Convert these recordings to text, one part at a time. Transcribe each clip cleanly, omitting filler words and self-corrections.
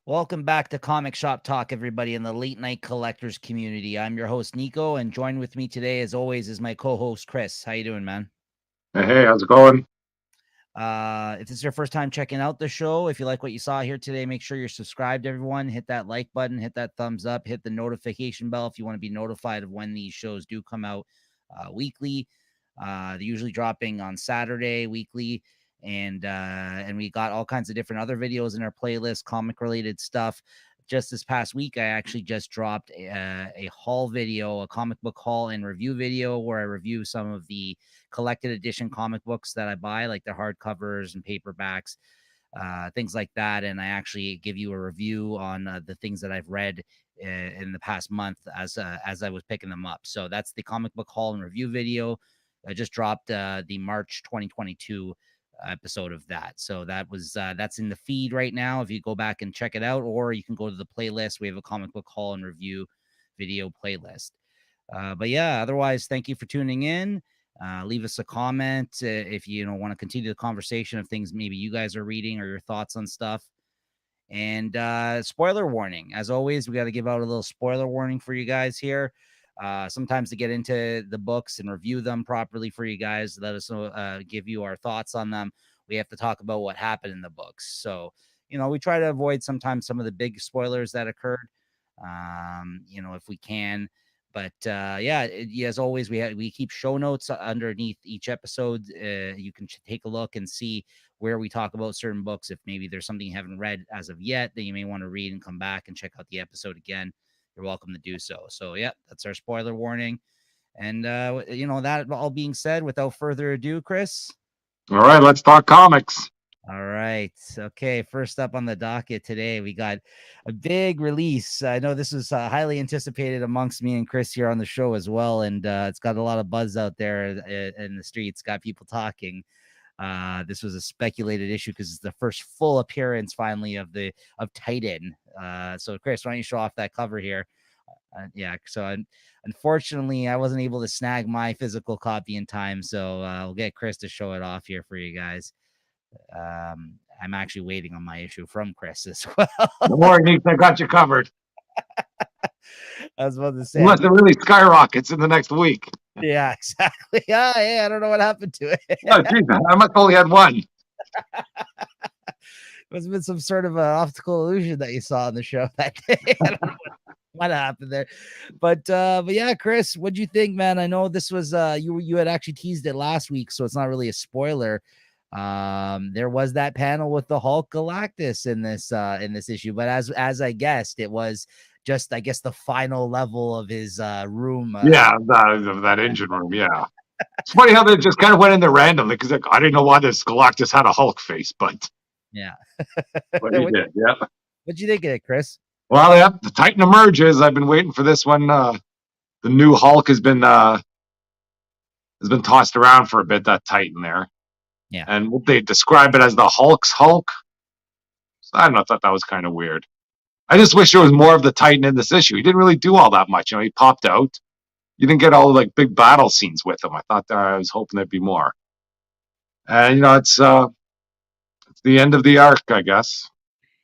Welcome back to Comic Shop Talk, everybody in the late night collectors community. I'm your host Nico, and joined with me today, as always, is my co-host Chris. How you doing, man? Hey, how's it going? If this is your first time checking out the show, if you like what you saw here today, make sure you're subscribed, everyone. Hit that like button, hit that thumbs up, hit the notification bell if you want to be notified of when these shows do come out weekly. They're usually dropping on Saturday weekly, and we got all kinds of different other videos in our playlist, comic related stuff. Just this past week, I actually just dropped a haul video, a comic book haul and review video where I review some of the collected edition comic books that I buy, like the hardcovers and paperbacks, things like that. And I actually give you a review on the things that I've read in the past month as I was picking them up. So that's the comic book haul and review video. I just dropped the March 2022 episode of that. So that's in the feed right now. If you go back and check it out, or you can go to the playlist. We have a comic book haul and review video playlist. But yeah, otherwise, thank you for tuning in. Leave us a comment if you want to continue the conversation of things maybe you guys are reading or your thoughts on stuff. And spoiler warning, as always, we got to give out a little spoiler warning for you guys here. Sometimes to get into the books and review them properly for you guys, let us know, give you our thoughts on them. We have to talk about what happened in the books. So, we try to avoid sometimes some of the big spoilers that occurred, if we can. But yeah, as always, we keep show notes underneath each episode. You can take a look and see where we talk about certain books. If maybe there's something you haven't read as of yet that you may want to read and come back and check out the episode again, you're welcome to do so. So yeah, that's our spoiler warning. And that all being said, without further ado, Chris. All right, let's talk comics. All right. Okay. First up on the docket today, we got a big release. I know this was highly anticipated amongst me and Chris here on the show as well. And it's got a lot of buzz out there in the streets, got people talking. This was a speculated issue because it's the first full appearance finally of Titan. So Chris, why don't you show off that cover here? Yeah. So unfortunately, I wasn't able to snag my physical copy in time. So I'll get Chris to show it off here for you guys. I'm actually waiting on my issue from Chris as well. Don't worry, Nick, I got you covered. I was about to say, unless it really skyrockets in the next week. Yeah, exactly. Yeah, hey, I don't know what happened to it. Oh, geez, I must only had one. Must have been some sort of an optical illusion that you saw on the show that day. I don't know what happened there, but yeah, Chris, what'd you think, man? I know this was you had actually teased it last week, so it's not really a spoiler. There was that panel with the Hulk Galactus in this issue, but as I guessed, it was just, I guess, the final level of his room. Yeah, that engine room. Yeah, it's funny how they just kind of went in there randomly because I didn't know why this Galactus had a Hulk face, but yeah. but he did. Yeah. What'd you think of it, Chris? Well, yeah, the Titan emerges. I've been waiting for this one. The new Hulk has been tossed around for a bit. That Titan there. Yeah. And they describe it as the Hulk's Hulk. So I don't know. I thought that was kind of weird. I just wish there was more of the Titan in this issue. He didn't really do all that much. He popped out. You didn't get all like big battle scenes with him. I thought I was hoping there'd be more. And it's the end of the arc, I guess.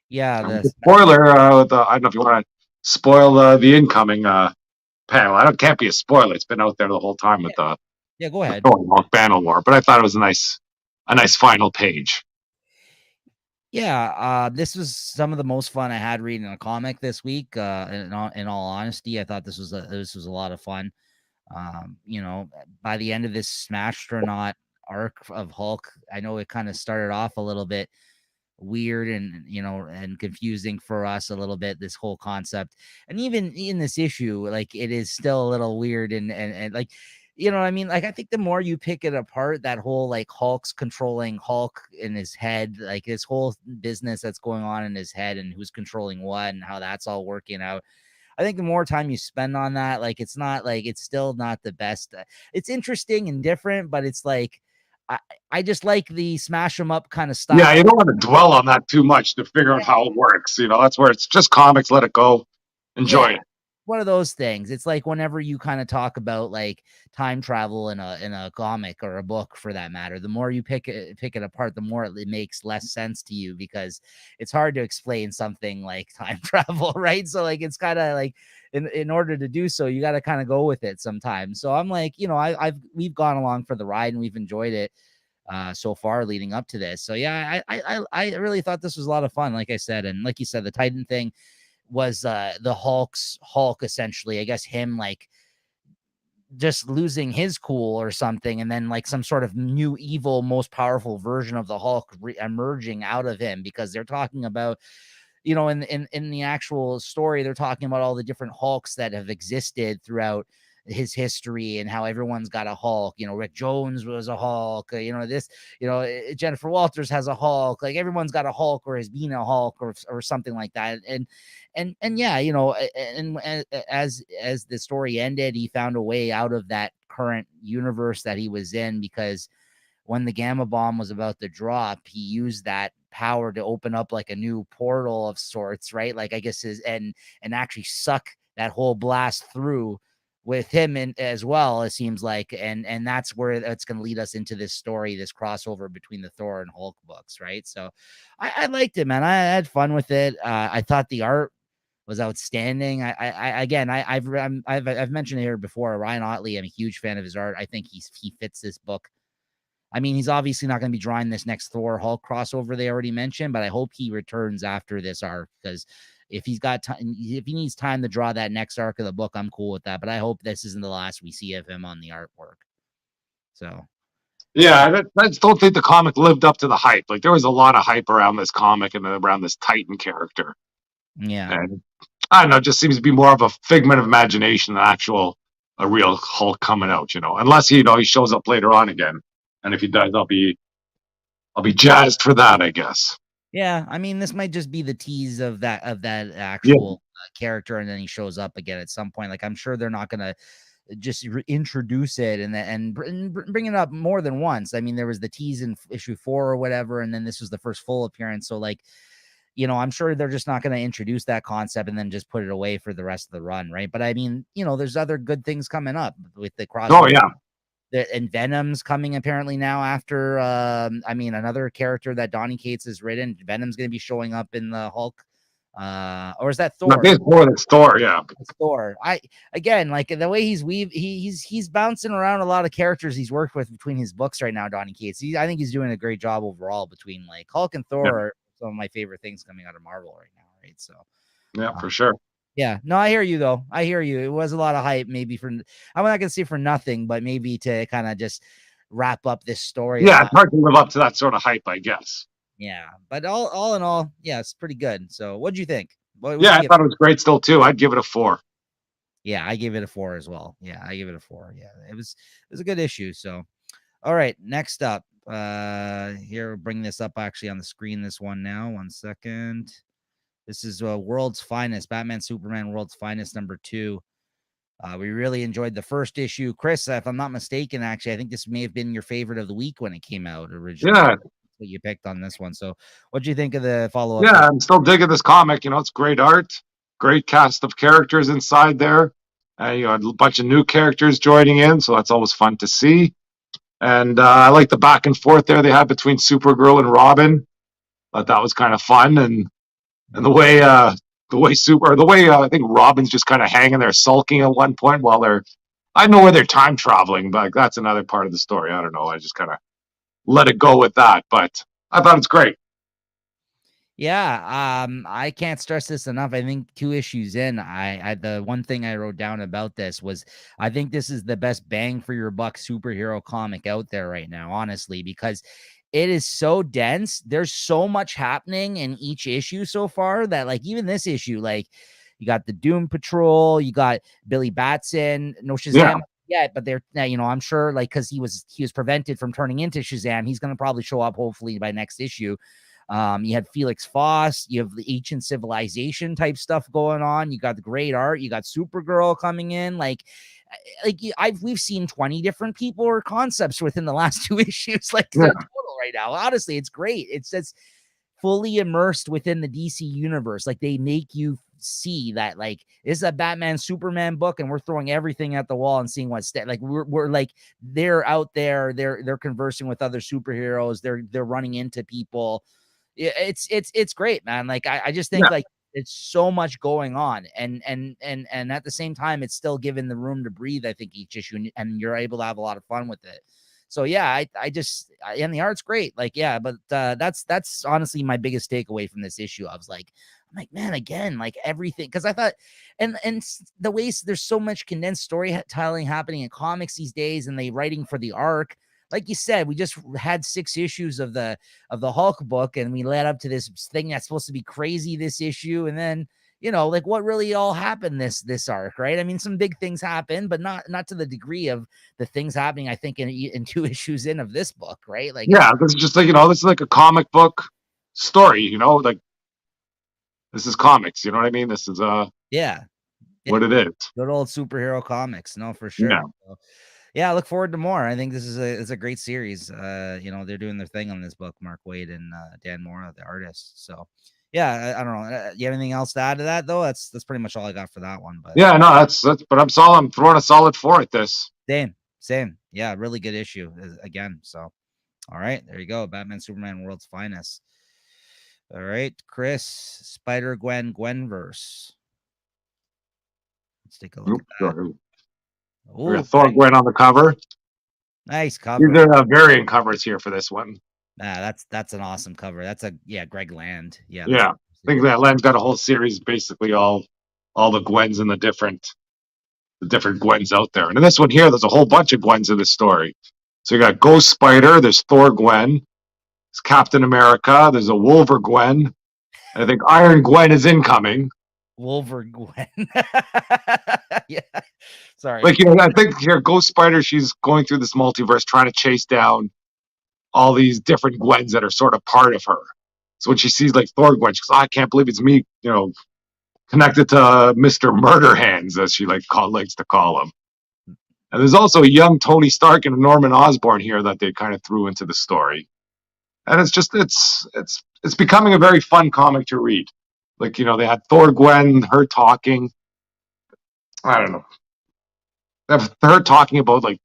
Yeah. The spoiler. I don't know if you want to spoil the incoming panel. I don't can't be a spoiler. It's been out there the whole time with the go ahead. Banner War. But I thought it was a nice final page. Yeah, this was some of the most fun I had reading a comic this week. In all honesty, I thought this was a lot of fun. By the end of this Smastronaut arc of Hulk, I know it kind of started off a little bit weird and confusing for us a little bit, this whole concept. And even in this issue, like, it is still a little weird and like, you know what I mean? Like, I think the more you pick it apart, that whole like Hulk's controlling Hulk in his head, like this whole business that's going on in his head and who's controlling what and how that's all working out. I think the more time you spend on that, like, it's still not the best. It's interesting and different, but it's like, I just like the smash them up kind of style. Yeah, you don't want to dwell on that too much to figure out how it works. That's where it's just comics. Let it go. Enjoy it. one of those things. It's like whenever you kind of talk about like time travel in a comic or a book for that matter, the more you pick it apart, the more it makes less sense to you because it's hard to explain something like time travel, right? So like it's kind of like in order to do so, you got to kind of go with it sometimes. So I'm like, we've gone along for the ride and we've enjoyed it so far leading up to this. So yeah, I really thought this was a lot of fun, like I said, and like you said, the Titan thing was the Hulk essentially. I guess him like just losing his cool or something, and then like some sort of new evil, most powerful version of the Hulk emerging out of him because they're talking about in the actual story, they're talking about all the different Hulks that have existed throughout his history and how everyone's got a Hulk. Rick Jones was a Hulk. Jennifer Walters has a Hulk. Like everyone's got a Hulk or has been a Hulk or something like that. And yeah, and as the story ended, he found a way out of that current universe that he was in because when the gamma bomb was about to drop, he used that power to open up like a new portal of sorts, right? Like I guess and actually suck that whole blast through with him in as well, it seems like, and that's where it's going to lead us into this story, this crossover between the Thor and Hulk books, right? So I liked it, man. I had fun with it. I thought the art was outstanding. I've mentioned it here before. Ryan Ottley, I'm a huge fan of his art. I think he fits this book. I mean, he's obviously not going to be drawing this next Thor Hulk crossover they already mentioned, but I hope he returns after this arc because if he's got time, if he needs time to draw that next arc of the book, I'm cool with that. But I hope this isn't the last we see of him on the artwork. So, Yeah, I just don't think the comic lived up to the hype. Like there was a lot of hype around this comic and around this Titan character, yeah. and I don't know, it just seems to be more of a figment of imagination than a real Hulk coming out. Unless he shows up later on again, and if he does, I'll be jazzed for that, I guess. Yeah, I mean, this might just be the tease of that Yeah, actual character, and then he shows up again at some point. Like I'm sure they're not gonna just introduce it and bring it up more than once. I mean, there was the tease in issue 4 or whatever, and then this was the first full appearance. So like, I'm sure they're just not going to introduce that concept and then just put it away for the rest of the run, right? But I mean, there's other good things coming up with the crossover. Oh yeah. And Venom's coming apparently now after another character that Donny Cates has written. Venom's going to be showing up in the Hulk, or is that Thor? It's Thor, yeah. It's Thor. Like the way he's bouncing around a lot of characters he's worked with between his books right now. Donny Cates, I think he's doing a great job overall between like Hulk and Thor are some of my favorite things coming out of Marvel right now, right? So yeah, for sure. Yeah, no, I hear you though. I hear you. It was a lot of hype, maybe I'm not gonna say for nothing, but maybe to kind of just wrap up this story. Yeah, it's hard to live up to that sort of hype, I guess. Yeah, but all in all, yeah, it's pretty good. So, what'd you think? Yeah, I thought it was great still too. I'd give it a 4. Yeah, I gave it a 4 as well. Yeah, I give it a 4. Yeah, it was a good issue. So, all right, next up, here, bring this up actually on the screen. This one now. 1 second. This is World's Finest, Batman Superman World's Finest #2. We really enjoyed the first issue. Chris, if I'm not mistaken, actually, I think this may have been your favorite of the week when it came out originally. Yeah. That's what you picked on this one. So what do you think of the follow-up? Yeah, I'm still digging this comic. It's great art, great cast of characters inside there. A bunch of new characters joining in, so that's always fun to see. And I like the back and forth there they had between Supergirl and Robin. Thought that was kind of fun, and the way I think Robin's just kind of hanging there sulking at one point while I know where they're time traveling, but that's another part of the story. I don't know. I just kind of let it go with that, but I thought it's great. Yeah, I can't stress this enough. I think 2 issues in, the one thing I wrote down about this was I think this is the best bang for your buck superhero comic out there right now, honestly, because it is so dense. There's so much happening in each issue so far that like even this issue, like you got the Doom Patrol, you got Billy Batson, no Shazam yet, but they're I'm sure like because he was prevented from turning into Shazam, he's gonna probably show up hopefully by next issue. You had Felix Faust, you have the ancient civilization type stuff going on, you got the great art, you got Supergirl coming in, we've seen 20 different people or concepts within the last 2 issues, total right now. Honestly, it's great. It's fully immersed within the DC universe. Like they make you see that like this is a Batman Superman book, and we're throwing everything at the wall and seeing what's like we're like they're out there, they're conversing with other superheroes, they're running into people. It's great, man. Like I just think like it's so much going on, and at the same time it's still given the room to breathe, I think, each issue, and you're able to have a lot of fun with it. So yeah, and the art's great. Like, yeah, but that's honestly my biggest takeaway from this issue. I'm like, man, again, like everything, because I thought, and the ways there's so much condensed storytelling happening in comics these days, and they writing for the arc. Like you said, we just had 6 issues of the Hulk book, and we led up to this thing that's supposed to be crazy this issue, and then like what really all happened this arc, right? I mean, some big things happen, but not to the degree of the things happening, I think, in 2 issues in of this book, right? Like, yeah, this is just like this is like a comic book story, like this is comics, you know what I mean? This is yeah, what it is. Good old superhero comics, no, for sure. Yeah. So, yeah, I look forward to more. I think this is a great series. They're doing their thing on this book, Mark Waid and Dan Mora, the artist. So yeah, I don't know. You have anything else to add to that, though? That's pretty much all I got for that one. But yeah, no, that's but I'm throwing a solid 4 at this. Same. Yeah, really good issue again. So all right, there you go. Batman Superman World's Finest. All right, Chris, Spider-Gwen Gwenverse. Let's take a look at that. We got Thor Gwen on the cover. Nice cover. These are variant covers here for this one. That's an awesome cover. That's Greg Land. Yeah. I think that Land's got a whole series, basically all the Gwens and the different Gwens out there. And in this one here, there's a whole bunch of Gwens in this story. So you got Ghost Spider, there's Thor Gwen, there's Captain America, there's a Wolver Gwen, and I think Iron Gwen is incoming. Wolver Gwen. Yeah. Sorry. Like, I think here, Ghost Spider, she's going through this multiverse trying to chase down all these different Gwens that are sort of part of her. So when she sees like Thor Gwen, she goes, I can't believe it's me, connected to Mr. Murder Hands, as she likes to call him. And there's also a young Tony Stark and Norman Osborn here that they kind of threw into the story. And it's just it's becoming a very fun comic to read. Like, they had Thor Gwen, her talking. I don't know. Her talking about like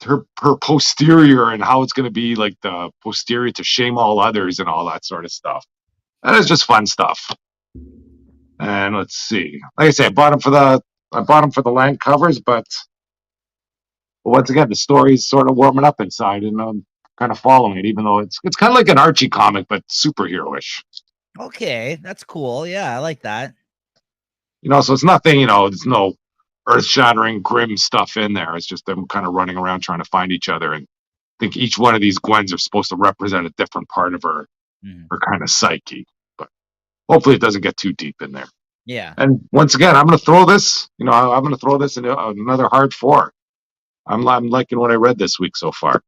her posterior and how it's going to be like the posterior to shame all others and all that sort of stuff. That is just fun stuff. And let's see. Like I say, I bought them for the Land covers, but once again, the story's sort of warming up inside, and I'm kind of following it, even though it's kind of like an Archie comic, but superhero-ish. Okay, that's cool. Yeah, I like that. So it's nothing, there's no earth-shattering, grim stuff in there. It's just them kind of running around trying to find each other. And I think each one of these Gwens are supposed to represent a different part of her kind of psyche. But hopefully it doesn't get too deep in there. Yeah. And once again, I'm going to throw this, I'm going to throw this into another hard 4. I'm liking what I read this week so far.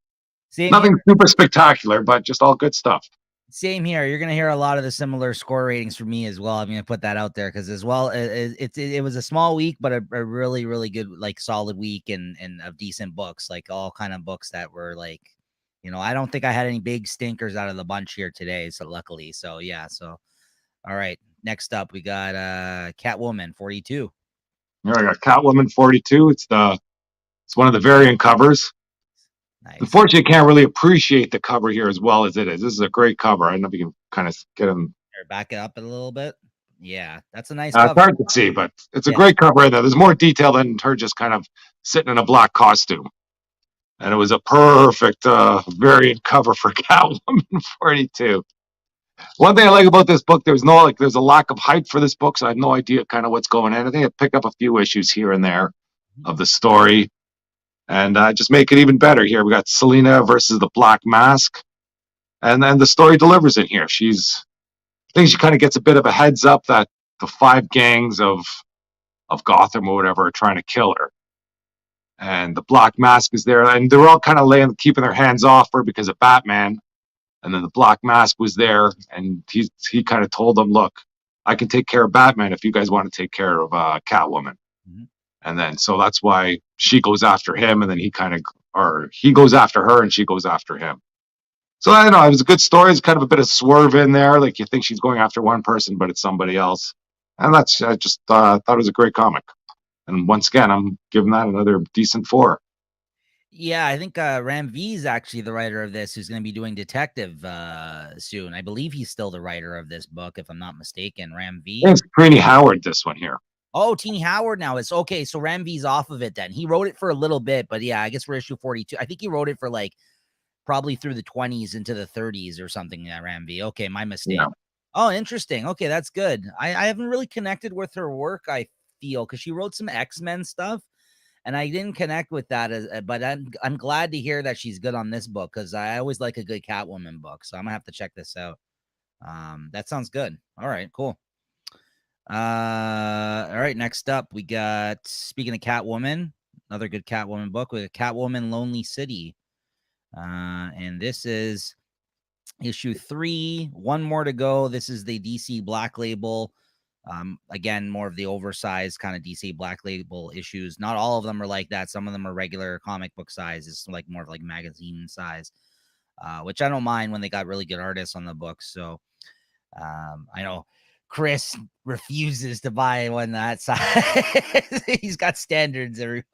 Nothing super spectacular, but just all good stuff. Same here. You're going to hear a lot of the similar score ratings from me as well. I'm going to put that out there because as well, it was a small week, but a really, really good, like solid week and of decent books, like all kind of books that were like, I don't think I had any big stinkers out of the bunch here today. So luckily, so yeah. So, all right. Next up, we got Catwoman 42. Yeah, I got Catwoman 42. It's one of the variant covers. Nice. Unfortunately, I can't really appreciate the cover here as well as it is. This is a great cover. I don't know if you can kind of get them. Back it up a little bit. Yeah, that's a nice cover. It's hard to see, but it's a great cover in there. There's more detail than her just kind of sitting in a black costume. And it was a perfect variant cover for Catwoman 42. One thing I like about this book, there's a lack of hype for this book, so I have no idea kind of what's going on. I think I pick up a few issues here and there of the story. And just make it even better here. We got Selena versus the Black Mask. And then the story delivers in here. I think she kind of gets a bit of a heads up that the 5 gangs of Gotham or whatever are trying to kill her. And the Black Mask is there. And they're all kind of keeping their hands off her because of Batman. And then the Black Mask was there. And he kind of told them, look, I can take care of Batman if you guys want to take care of Catwoman. Mm-hmm. And then, so that's why she goes after him, and then he goes after her, and she goes after him. So I don't know, it was a good story. It's kind of a bit of swerve in there. Like you think she's going after one person, but it's somebody else. And I just thought it was a great comic. And once again, I'm giving that another decent 4. Yeah, I think Ram V is actually the writer of this, who's going to be doing Detective soon. I believe he's still the writer of this book, if I'm not mistaken. Ram V. It's Greeny Howard, this one here. Oh, Teeny Howard now is okay. So Ram V's off of it then. He wrote it for a little bit, but yeah, I guess we're issue 42. I think he wrote it for like probably through the 20s into the 30s or something. Yeah, Ram V. Okay, my mistake. Yeah. Oh, interesting. Okay, that's good. I haven't really connected with her work, I feel, because she wrote some X-Men stuff, and I didn't connect with that. But I'm glad to hear that she's good on this book, because I always like a good Catwoman book. So I'm gonna have to check this out. That sounds good. All right, cool. All right, next up we got, speaking of Catwoman, another good Catwoman book with Catwoman Lonely City. And this is issue 3, one more to go. This is the DC Black Label. Again, more of the oversized kind of DC Black Label issues. Not all of them are like that. Some of them are regular comic book size. It's like more of like magazine size, which I don't mind when they got really good artists on the books. So I know Chris refuses to buy one that size. He's got standards, everyone.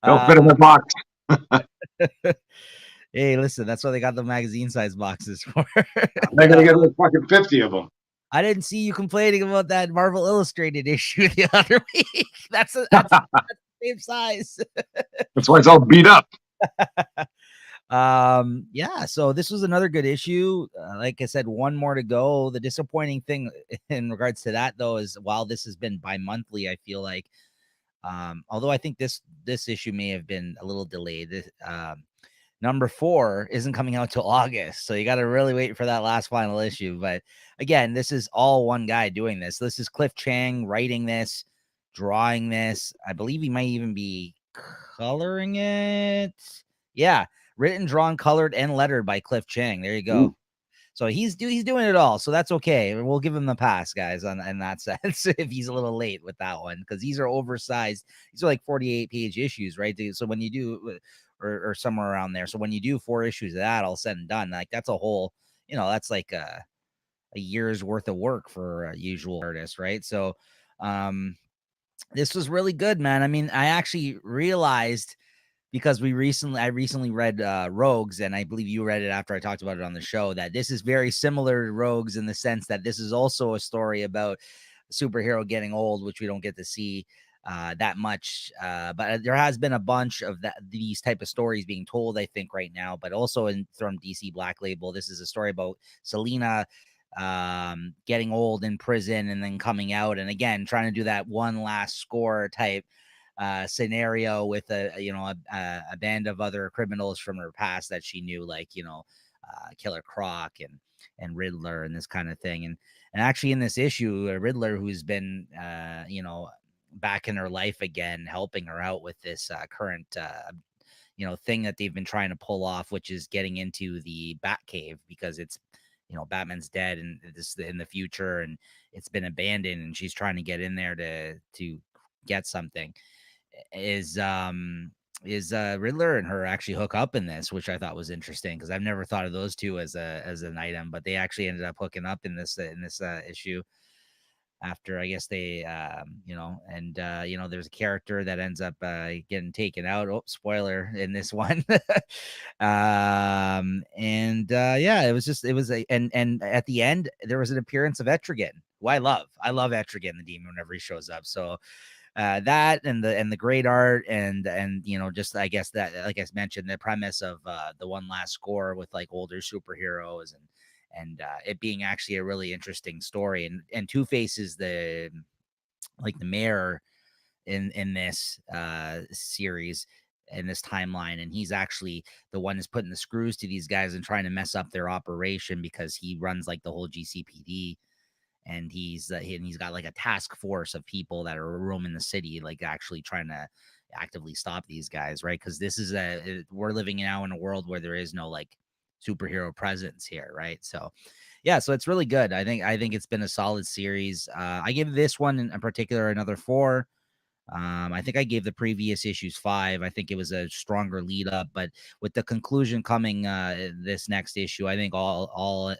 Don't fit in the box. Hey, listen, that's why they got the magazine size boxes for. They're going to get like fucking 50 of them. I didn't see you complaining about that Marvel Illustrated issue the other week. That's the same size. That's why it's all beat up. Yeah, so this was another good issue. Like I said, one more to go. The disappointing thing in regards to that, though, is while this has been bi-monthly, I feel like, although I think this issue may have been a little delayed, number 4 isn't coming out till August, so you got to really wait for that last final issue. But again, this is all one guy doing this. This is Cliff Chang writing this, drawing this. I believe he might even be coloring it. Yeah, written, drawn, colored, and lettered by Cliff Chang. There you go. Ooh. So he's doing it all. So that's okay. We'll give him the pass, guys, in that sense, if he's a little late with that one, because these are oversized. These are like 48-page issues, right? So when you do, or somewhere around there. So when you do 4 issues of that, all said and done, like that's a whole, that's like a year's worth of work for a usual artist, right? So this was really good, man. I mean, I actually realized, because I recently read Rogues, and I believe you read it after I talked about it on the show, that this is very similar to Rogues in the sense that this is also a story about a superhero getting old, which we don't get to see that much. But there has been a bunch of these type of stories being told, I think, right now, but also from DC Black Label. This is a story about Selina getting old in prison and then coming out, and again trying to do that one last score type scenario with a band of other criminals from her past that she knew, like Killer Croc and Riddler and this kind of thing. And actually in this issue, Riddler, who's been back in her life again, helping her out with this current thing that they've been trying to pull off, which is getting into the Batcave, because it's Batman's dead and this in the future, and it's been abandoned, and she's trying to get in there to get something. Is Riddler and her actually hook up in this, which I thought was interesting, because I've never thought of those two as an item, but they actually ended up hooking up in this issue after, I guess, they there's a character that ends up getting taken out. Oh, spoiler in this one. And at the end there was an appearance of Etrigan, who I love Etrigan the Demon whenever he shows up. So that and the great art and just, I guess, that, like I mentioned, the premise of the one last score with like older superheroes and it being actually a really interesting story. And Two-Face is the mayor in this series, in this timeline, and he's actually the one who's putting the screws to these guys and trying to mess up their operation, because he runs like the whole GCPD. And he's got like a task force of people that are roaming the city, like actually trying to actively stop these guys, right? Because this is we're living now in a world where there is no like superhero presence here, right? So yeah, so it's really good. I think it's been a solid series. I give this one in particular another 4. I think I gave the previous issues 5. I think it was a stronger lead up, but with the conclusion coming this next issue, I think all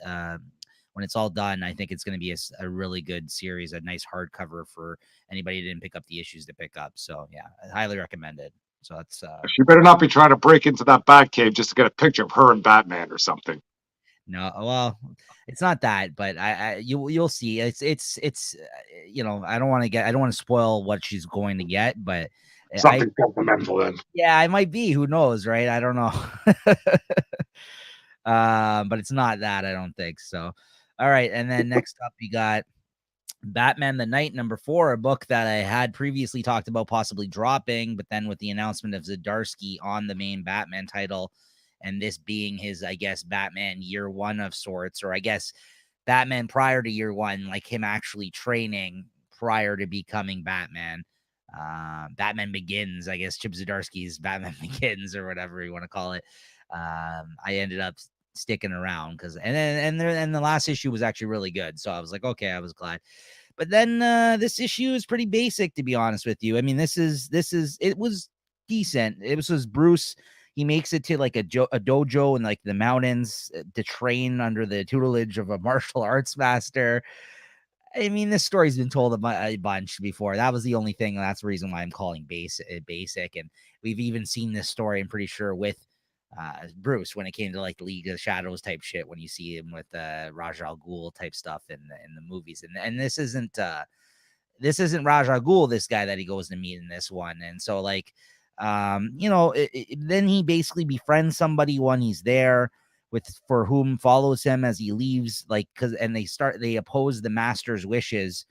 when it's all done, I think it's going to be a really good series, a nice hardcover for anybody who didn't pick up the issues to pick up. So yeah, I highly recommend it. So that's She better not be trying to break into that Batcave just to get a picture of her and Batman or something. no, well, it's not that, but you'll see. It's I don't want to spoil what she's going to get, but Something sentimental then. yeah, it might be. Who knows, right? I don't know. But it's not that, I don't think so. All right, and then next up we got Batman the Knight #4, a book that I had previously talked about possibly dropping, but then with the announcement of Zdarsky on the main Batman title, and this being his, I guess, Batman year one of sorts, or I guess Batman prior to year one, like him actually training prior to becoming Batman. Batman Begins, I guess Chip Zdarsky's Batman Begins, or whatever you want to call it. I ended up sticking around because and the last issue was actually really good, so I was like, okay, I was glad. But then this issue is pretty basic, to be honest with you. I mean, this is it was decent. It was Bruce. He makes it to like a dojo in like the mountains to train under the tutelage of a martial arts master. I mean, this story's been told a bunch before. That was the only thing. That's the reason why I'm calling basic. And we've even seen this story, I'm pretty sure, with Bruce when it came to like the League of Shadows type shit, when you see him with Ra's al Ghul type stuff in the movies. And this isn't Ra's al Ghul, this guy that he goes to meet in this one. And so like, then he basically befriends somebody when he's there for whom follows him as he leaves, like, they oppose the master's wishes,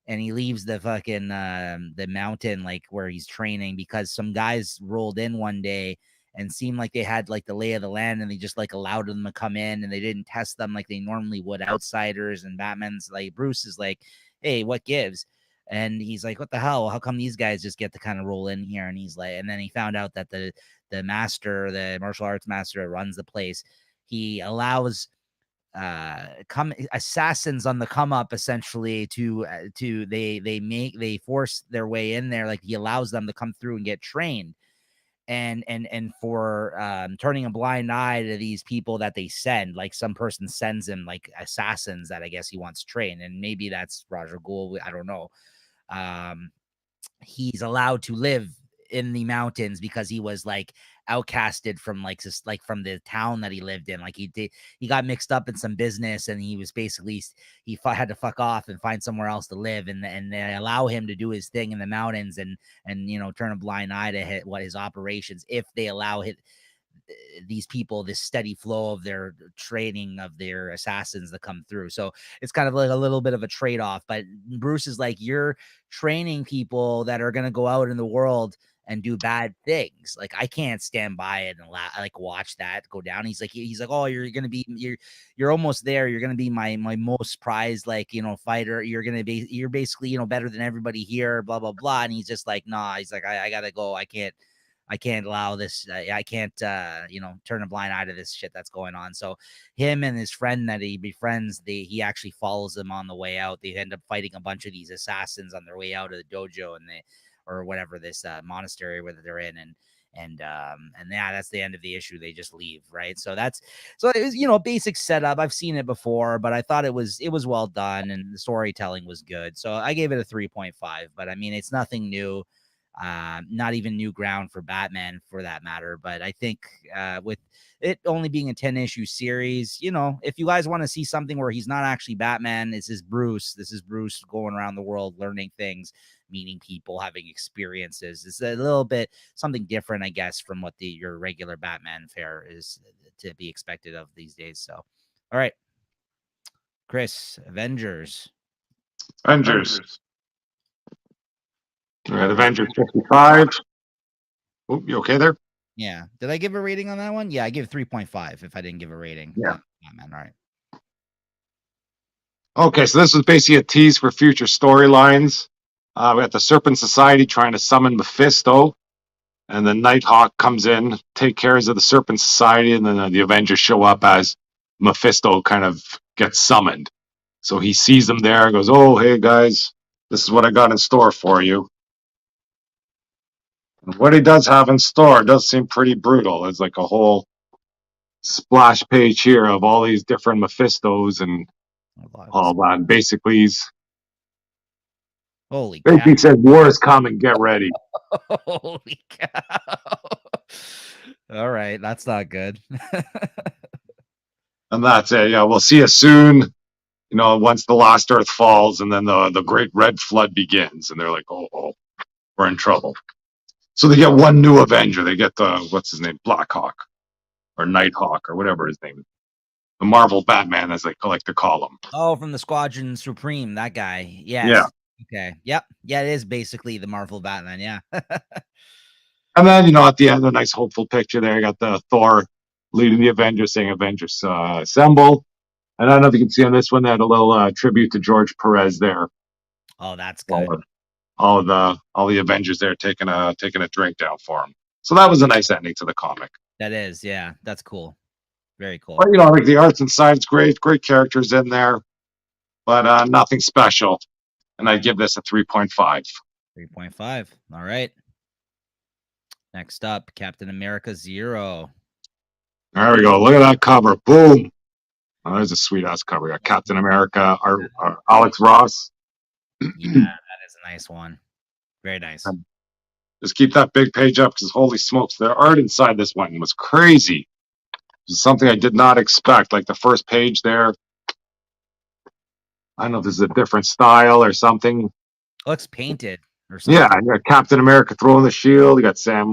and he leaves the fucking the mountain, like where he's training, because some guys rolled in one day and seemed like they had like the lay of the land, and they just like allowed them to come in, and they didn't test them like they normally would outsiders. And Batman's like, Bruce is like, hey, what gives? And he's like, what the hell? How come these guys just get to kind of roll in here? And he's like, and then he found out that the master, the martial arts master that runs the place, he allows assassins on the come up, essentially, to they force their way in there. Like, he allows them to come through and get trained, and for turning a blind eye to these people that they send. Like, some person sends him like assassins that I guess he wants trained, and maybe that's Ra's al Ghul, I don't know. He's allowed to live in the mountains because he was like outcasted from like from the town that he lived in. Like, he got mixed up in some business, and he was basically had to fuck off and find somewhere else to live, and they allow him to do his thing in the mountains and turn a blind eye to his operations, if they allow these people this steady flow of their training of their assassins to come through. So it's kind of like a little bit of a trade-off. But Bruce is like, you're training people that are going to go out in the world and do bad things. Like, I can't stand by it and watch that go down. He's like, oh, you're almost there. You're going to be my most prized, fighter. You're basically, better than everybody here, blah, blah, blah. And he's just like, nah, he's like, I gotta go. I can't allow this. I can't, turn a blind eye to this shit that's going on. So him and his friend that he befriends, he actually follows them on the way out. They end up fighting a bunch of these assassins on their way out of the dojo or whatever, this monastery where they're in. And yeah, that's the end of the issue. They just leave, right? So it was, basic setup. I've seen it before, but I thought it was well done, and the storytelling was good. So I gave it a 3.5. But I mean, it's nothing new. Not even new ground for Batman, for that matter. But I think with it only being a 10-issue series, if you guys want to see something where he's not actually Batman, this is Bruce going around the world learning things, meeting people, having experiences. It's a little bit something different, I guess, from what your regular Batman fare is to be expected of these days. So, all right, Chris, Avengers. All right, Avengers 55. Oh, you okay there? Yeah. Did I give a rating on that one? Yeah, I give 3.5 if I didn't give a rating. Yeah. Man, all right. Okay, so this was basically a tease for future storylines. We got the Serpent Society trying to summon Mephisto, and then Nighthawk comes in, take care of the Serpent Society, and then the Avengers show up as Mephisto kind of gets summoned. So he sees them there and goes, oh, hey, guys, this is what I got in store for you. And what he does have in store does seem pretty brutal. There's like a whole splash page here of all these different Mephistos and All on basically Holy cow. basically said war is coming, get ready. Holy cow. All right, that's not good. And that's it. Yeah, we'll see you soon. You know, once the last Earth falls, and then the Great Red Flood begins, and they're like, oh, we're in trouble. So they get one new Avenger. They get the what's his name, Blackhawk or Nighthawk or whatever his name is. The Marvel Batman, as they like to call him. Oh, from the Squadron Supreme, that guy. Yes. Yeah. Okay. Yep. Yeah, it is basically the Marvel Batman. Yeah. And then, you know, at the end, a nice hopeful picture there. You got the Thor leading the Avengers, saying Avengers assemble. And I don't know if you can see on this one, they had a little tribute to George Perez there. Oh, that's good. All the Avengers there taking a drink down for him. So that was a nice ending to the comic. That is, yeah, that's cool. Very cool. But you know, like the arts and side's great characters in there, but nothing special. And I give this a 3.5. 3.5. All right. Next up, Captain America 0. There we go. Look at that cover. Boom. Oh, there's a sweet ass cover. We got Captain America, our Alex Ross. Yeah, that is a nice one. Very nice. Just keep that big page up because holy smokes, the art inside this one was crazy. It was something I did not expect. Like the first page there. I don't know if this is a different style or something. Looks painted or something. Yeah, you got Captain America throwing the shield. You got Sam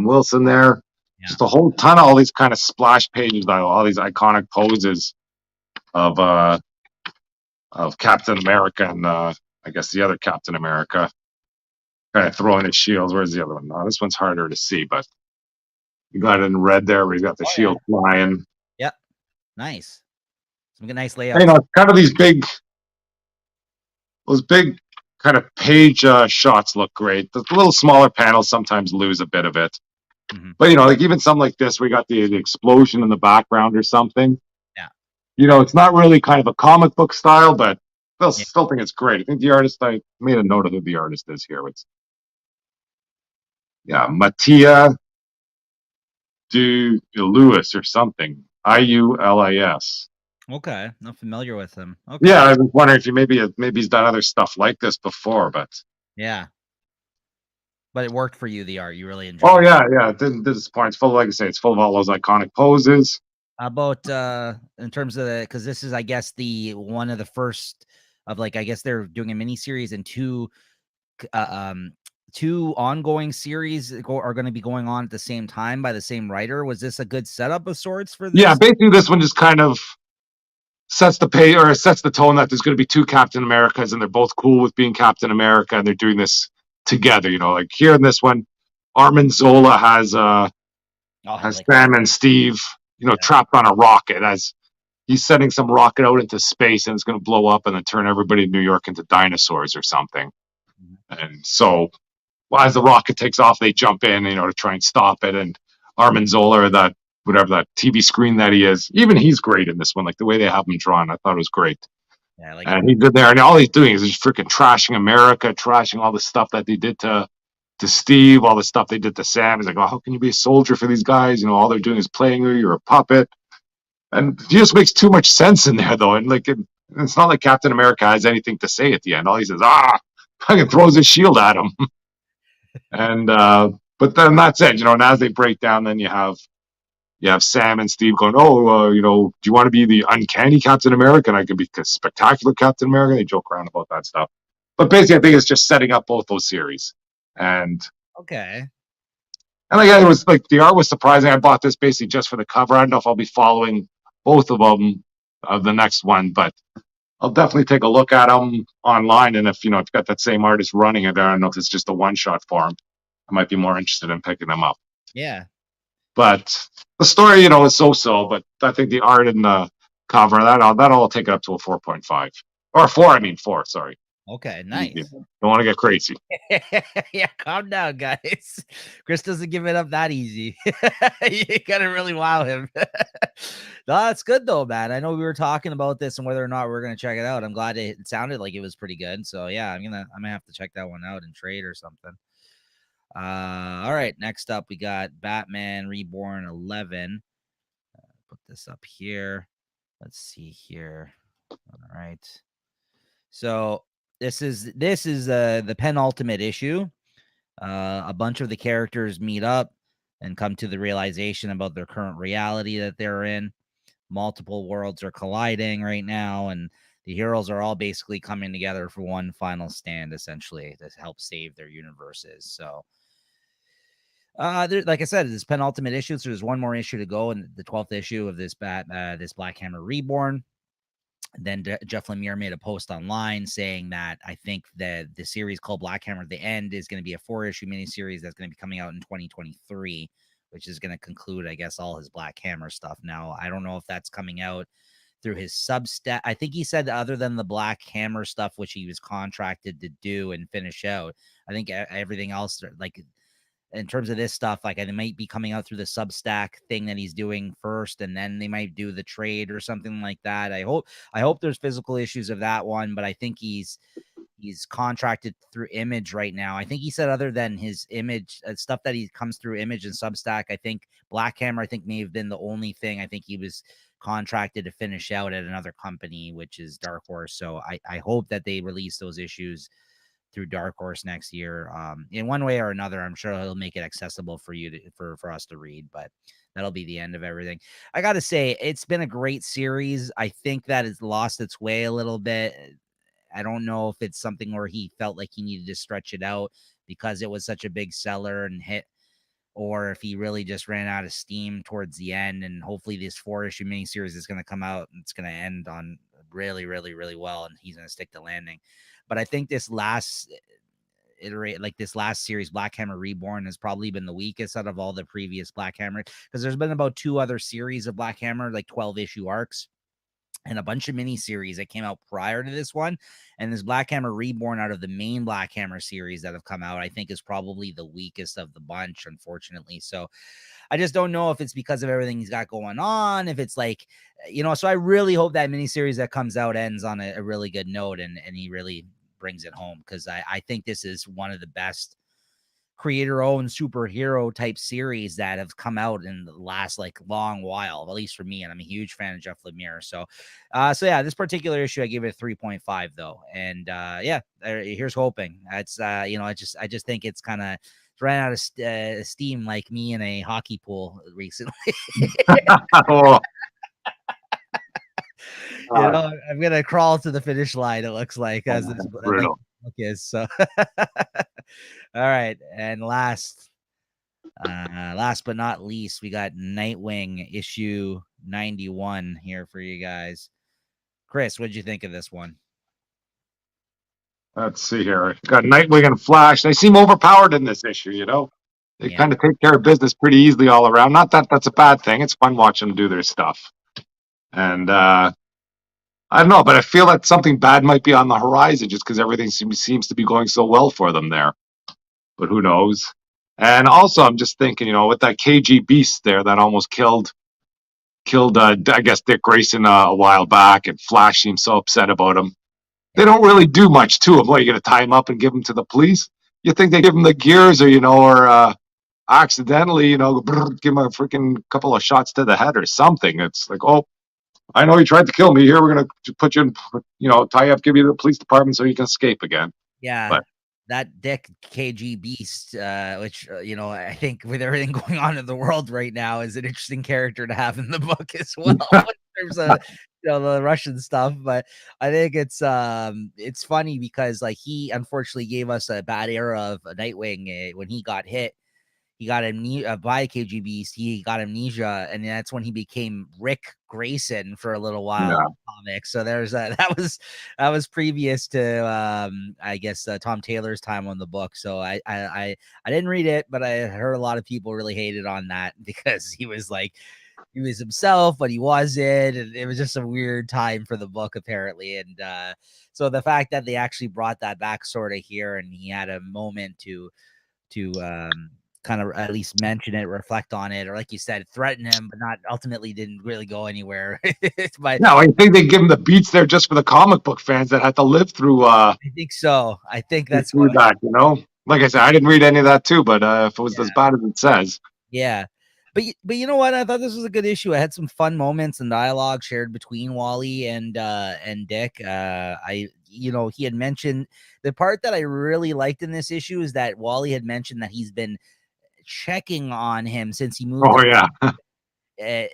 Wilson there. Yeah. Just a whole ton of all these kind of splash pages, all these iconic poses of Captain America and I guess the other Captain America kind of throwing his shields. Where's the other one? No, this one's harder to see, but you got it in red there where he's got the shield flying. Yep. Nice. Some good nice layouts. You know, kind of those big kind of page shots look great. The little smaller panels sometimes lose a bit of it. Mm-hmm. But, you know, like even something like this, we got the explosion in the background or something. Yeah. You know, it's not really kind of a comic book style, but I still think it's great. I think the artist, I made a note of who the artist is here. It's, Mattia Lewis or something. Iulis. Okay, not familiar with him. Okay. Yeah, I was wondering if maybe he's done other stuff like this before, but yeah. But it worked for you, the art. You really enjoyed. Oh yeah. It didn't disappoint. It's full of, like I say, it's full of all those iconic poses. How about in terms of because this is, I guess, the one of the first of I guess they're doing a mini series and two ongoing series are going to be going on at the same time by the same writer. Was this a good setup of sorts for this? Yeah, basically this one just kind of sets the tone that there's going to be two Captain Americas and they're both cool with being Captain America and they're doing this together. You know, like here in this one, Armin Zola has Sam and Steve, trapped on a rocket as he's sending some rocket out into space and it's going to blow up and then turn everybody in New York into dinosaurs or something. Mm-hmm. And so as the rocket takes off, they jump in, to try and stop it. And Armin Zola, that TV screen that he is, even he's great in this one. Like the way they have him drawn, I thought it was great. Yeah, and he's in there, and all he's doing is just freaking trashing America, trashing all the stuff that they did to Steve, all the stuff they did to Sam. He's like, oh, how can you be a soldier for these guys? All they're doing is playing you. You're a puppet. And he just makes too much sense in there, though. And it's not like Captain America has anything to say at the end. All he says, fucking throws his shield at him. And but then that's it, and as they break down, then you have Sam and Steve going, do you want to be the uncanny Captain America and I can be a spectacular Captain America? They joke around about that stuff, but basically I think it's just setting up both those series. And okay, and again, it was like the art was surprising. I bought this basically just for the cover. I don't know if I'll be following both of them of the next one, but I'll definitely take a look at them online. And if if you've got that same artist running it, I don't know if it's just a one shot for him. I might be more interested in picking them up. Yeah. But the story, is so-so. But I think the art and the cover, that'll take it up to a 4.5 or 4. I mean 4. Sorry. Okay, nice. Don't want to get crazy. Yeah, calm down, guys. Chris doesn't give it up that easy. You gotta really wow him. No, that's good though, man. I know we were talking about this and whether or not we're gonna check it out. I'm glad it sounded like it was pretty good. So yeah, I'm gonna have to check that one out and trade or something. All right. Next up, we got Batman Reborn 11. Put this up here. Let's see here. All right. So this is the penultimate issue. A bunch of the characters meet up and come to the realization about their current reality that they're in. Multiple worlds are colliding right now, and the heroes are all basically coming together for one final stand, essentially, to help save their universes. So, like I said, this penultimate issue. So there's one more issue to go, and the 12th issue of this Black Hammer Reborn. Then Jeff Lemire made a post online saying that I think that the series called Black Hammer at the End is going to be a 4-issue miniseries that's going to be coming out in 2023, which is going to conclude, I guess, all his Black Hammer stuff. Now, I don't know if that's coming out through his Substack. I think he said other than the Black Hammer stuff, which he was contracted to do and finish out, I think everything else, like in terms of this stuff, like it might be coming out through the Substack thing that he's doing first, and then they might do the trade or something like that. I hope there's physical issues of that one, but I think he's contracted through Image right now. I think he said other than his Image stuff that he comes through Image and Substack, I think Black Hammer, I think may have been the only thing I think he was contracted to finish out at another company, which is Dark Horse. So I hope that they release those issues through Dark Horse next year. In one way or another, I'm sure he'll make it accessible for you for us to read, but that'll be the end of everything. I got to say, it's been a great series. I think that it's lost its way a little bit. I don't know if it's something where he felt like he needed to stretch it out because it was such a big seller and hit, or if he really just ran out of steam towards the end. And hopefully this 4-issue miniseries is going to come out and it's going to end on really, really, really well, and he's going to stick the landing. But I think this last this last series, Black Hammer Reborn, has probably been the weakest out of all the previous Black Hammer, because there's been about 2 other series of Black Hammer, like 12-issue arcs, and a bunch of miniseries that came out prior to this one. And this Black Hammer Reborn out of the main Black Hammer series that have come out, I think is probably the weakest of the bunch, unfortunately. So I just don't know if it's because of everything he's got going on, if it's like, so I really hope that miniseries that comes out ends on a really good note and he really brings it home, because I think this is one of the best creator-owned superhero type series that have come out in the last long while, at least for me, and I'm a huge fan of Jeff Lemire. So yeah, this particular issue I gave it a 3.5 though, and here's hoping. It's I just think it's kind of ran out of steam, like me in a hockey pool recently. Oh. I'm gonna crawl to the finish line, it looks like, as this book is. So all right, and last but not least, we got Nightwing issue 91 here for you guys. Chris, what did you think of this one? Let's see here. Got Nightwing and Flash. They seem overpowered in this issue, They kind of take care of business pretty easily all around. Not that that's a bad thing. It's fun watching them do their stuff. And I don't know, but I feel that something bad might be on the horizon just because everything seems to be going so well for them there. But who knows? And also, I'm just thinking, with that KG Beast there that almost killed I guess, Dick Grayson a while back, and Flash seems so upset about him. They don't really do much to him. What, you going to tie him up and give him to the police? You think they give him the gears, or accidentally, give him a freaking couple of shots to the head or something? It's like, oh, I know you tried to kill me. Here, we're going to put you in, tie you up, give you to the police department so you can escape again. Yeah. But that Dick KG Beast, which, I think with everything going on in the world right now, is an interesting character to have in the book as well, in terms of, the Russian stuff. But I think it's funny because he unfortunately gave us a bad era of Nightwing when he got hit. He got amnesia by KG Beast. He got amnesia, and that's when he became Rick Grayson for a little while in the comics. So there's that was previous to I guess Tom Taylor's time on the book. So I didn't read it, but I heard a lot of people really hated on that because he was himself, but he wasn't, and it was just a weird time for the book apparently. And so the fact that they actually brought that back sort of here, and he had a moment to kind of at least mention it, reflect on it, or like you said, threaten him, but not ultimately didn't really go anywhere. But no, I think they give him the beats there just for the comic book fans that had to live through. I think so. I think that's what that, Like I said, I didn't read any of that too, but if it was as bad as it says. Yeah. But you know what? I thought this was a good issue. I had some fun moments and dialogue shared between Wally and Dick. He had mentioned the part that I really liked in this issue is that Wally had mentioned that he's been checking on him since he moved Oh yeah,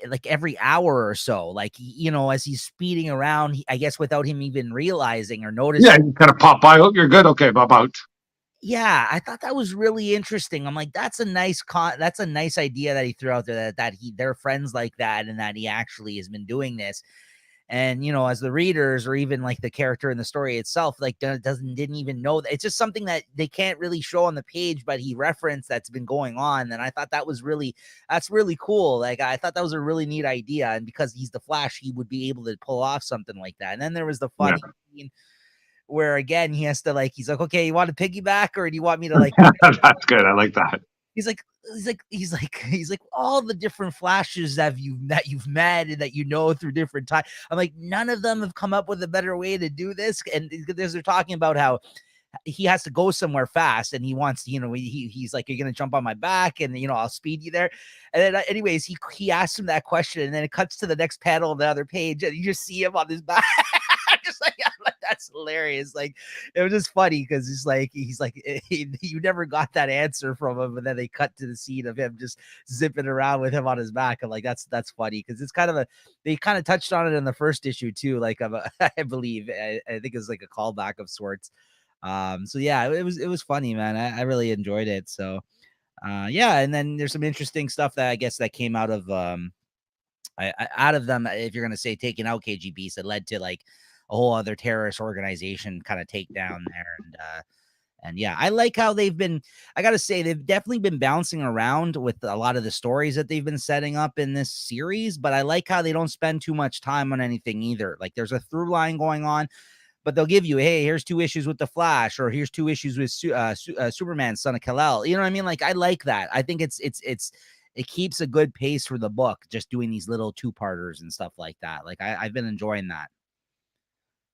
like every hour or so, like, as he's speeding around, I guess without him even realizing or noticing. yeah. You kind of pop by. Oh, you're good. Okay, pop out. Yeah, I thought that was really interesting. I'm like, that's a nice idea that he threw out there, that they're friends like that, and that he actually has been doing this. And as the readers, or even like the character in the story itself, like didn't even know that. It's just something that they can't really show on the page, but he referenced that's been going on. And I thought that's really cool. Like, I thought that was a really neat idea. And because he's the Flash, he would be able to pull off something like that. And then there was the Yeah, funny scene where again he has to, like, he's like, okay, you want to piggyback, or do you want me to, like, that's good. I like that. he's like all the different Flashes that you've met and that through different times. I'm like, none of them have come up with a better way to do this. And they're talking about how he has to go somewhere fast, and he wants to, he's like, you're gonna jump on my back, and I'll speed you there. And then anyways, he asked him that question, and then it cuts to the next panel on the other page, and you just see him on his back. Just like, I'm like, that's hilarious. Like, it was just funny because he's like you never got that answer from him, and then they cut to the scene of him just zipping around with him on his back. I'm like, that's funny, because it's kind of they kind of touched on it in the first issue too, like, I believe, I think it's like a callback of sorts. So yeah, it was funny, man. I really enjoyed it. So yeah, and then there's some interesting stuff that I guess that came out of out of them, if you're gonna say taking out KGBs, that led to like a whole other terrorist organization kind of takedown there. And yeah, I like how I gotta say, they've definitely been bouncing around with a lot of the stories that they've been setting up in this series, but I like how they don't spend too much time on anything either. Like, there's a through line going on, but they'll give you, hey, here's 2 issues with the Flash, or here's 2 issues with Superman, Son of Kal-El. You know what I mean? Like, I like that. I think it keeps a good pace for the book, just doing these little 2-parters and stuff like that. Like, I've been enjoying that.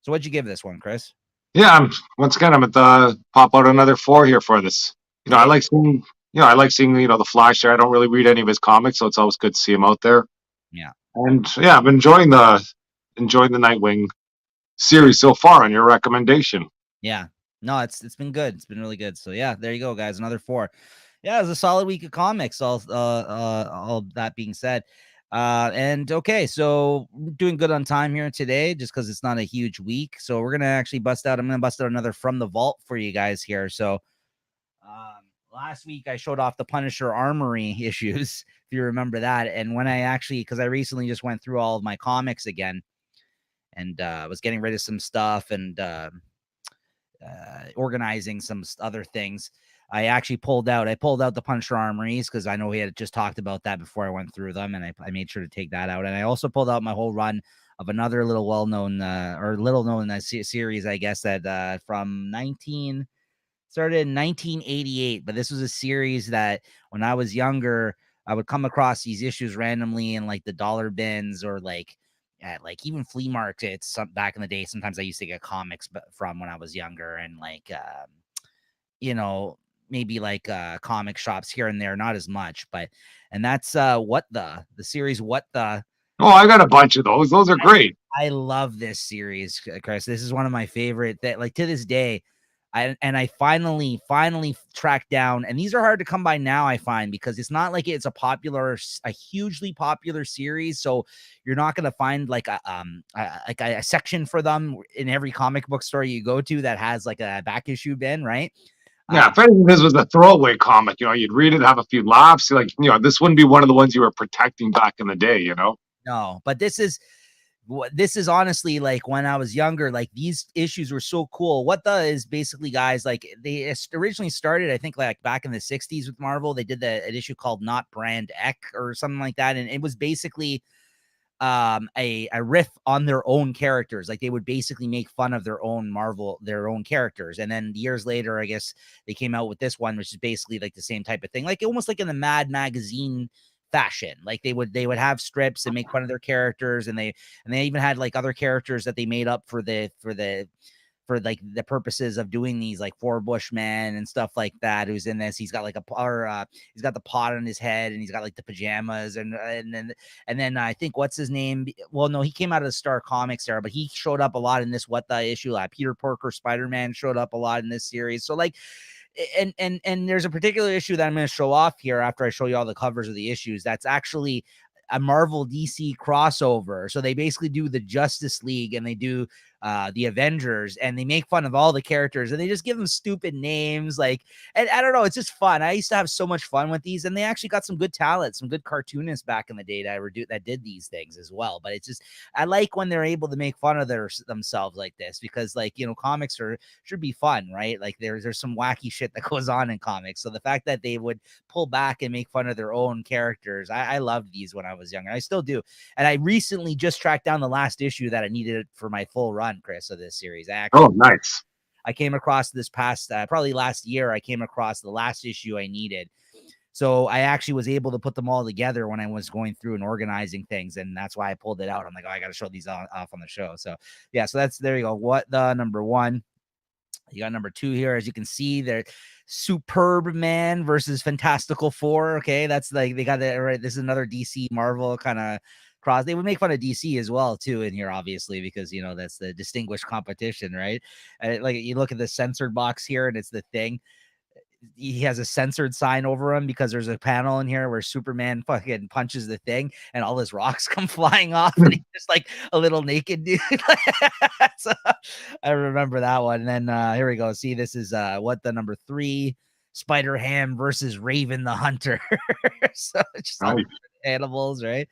So what'd you give this one, Chris? Yeah, once again, I'm at the pop out another 4 here for this. I Okay. like seeing, the Flash there. I don't really read any of his comics, so it's always good to see him out there. Yeah. And yeah, I'm enjoying the Nightwing series so far on your recommendation. Yeah. No, it's been good. It's been really good. So yeah, there you go, guys. Another 4. Yeah, it was a solid week of comics. All that being said. And okay, so we're doing good on time here today, just because it's not a huge week. So we're gonna actually I'm gonna bust out another From the Vault for you guys here. So last week I showed off the Punisher Armory issues, if you remember that. And when because I recently just went through all of my comics again, and was getting rid of some stuff, and organizing some other things. I actually pulled out the Punisher Armories, because I know we had just talked about that before I went through them, and I made sure to take that out. And I also pulled out my whole run of another little little known series, I guess, that started in 1988. But this was a series that when I was younger, I would come across these issues randomly in like the dollar bins, or like at like even flea markets back in the day. Sometimes I used to get comics from when I was younger, and like maybe like comic shops here and there, not as much. And that's the series What the. Oh, I got a bunch of those. Those are great. I love this series, Chris. This is one of my favorite, that, like, to this day. I finally tracked down, and these are hard to come by now, I find, because it's not like it's a hugely popular series. So you're not going to find like a section for them in every comic book store you go to that has like a back issue bin, right? Yeah, if anything, this was a throwaway comic. You'd read it, have a few laughs. You're like, this wouldn't be one of the ones you were protecting back in the day. No, but this is honestly, like, when I was younger, like, these issues were so cool. What the is basically, guys, like, they originally started, I think, like back in the 60s with Marvel. They did an issue called Not Brand Ek or something like that, and it was basically a riff on their own characters. Like, they would basically make fun of their own characters. And then years later, I guess, they came out with this one, which is basically like the same type of thing, like almost like in the Mad magazine fashion. Like, they would have strips and make fun of their characters, and they even had like other characters that they made up for the for like the purposes of doing these like four Bushmen and stuff like that. Who's in this? He's got like he's got the pot on his head, and he's got like the pajamas, and then I think what's his name? Well, no, he came out of the Star Comics era, but he showed up a lot in this What the issue. Peter Porker Spider-Man showed up a lot in this series. So like, and there's a particular issue that I'm going to show off here after I show you all the covers of the issues. That's actually a Marvel DC crossover. So they basically do the Justice League and they do the Avengers, and they make fun of all the characters, and they just give them stupid names. Like, and I don't know, it's just fun. I used to have so much fun with these, and they actually got some good talent, some good cartoonists back in the day that did these things as well. But it's just, I like when they're able to make fun of themselves like this, because like, you know, comics should be fun, right? Like there's some wacky shit that goes on in comics. So the fact that they would pull back and make fun of their own characters, I loved these when I was younger. I still do. And I recently just tracked down the last issue that I needed for my full run, Chris, of this series. Nice. I came across this past probably last year. I came across the last issue I needed, so I actually was able to put them all together when I was going through and organizing things, and that's why I pulled it out. I'm like, oh, I got to show these off on the show. So yeah, so there you go. What the number one? You got number two here, as you can see there. Superb Man versus Fantastical Four. Okay, that's like they got that right. This is another DC Marvel kind of cross. They would make fun of DC as well too in here, obviously, because you know that's the distinguished competition, right? And like you look at the censored box here, and it's the Thing. He has a censored sign over him because there's a panel in here where Superman fucking punches the Thing and all his rocks come flying off, and he's just like a little naked dude. So I remember that one. And then here we go. See, this is what the number three, Spider-Ham versus Raven the Hunter. So it's just all animals, right?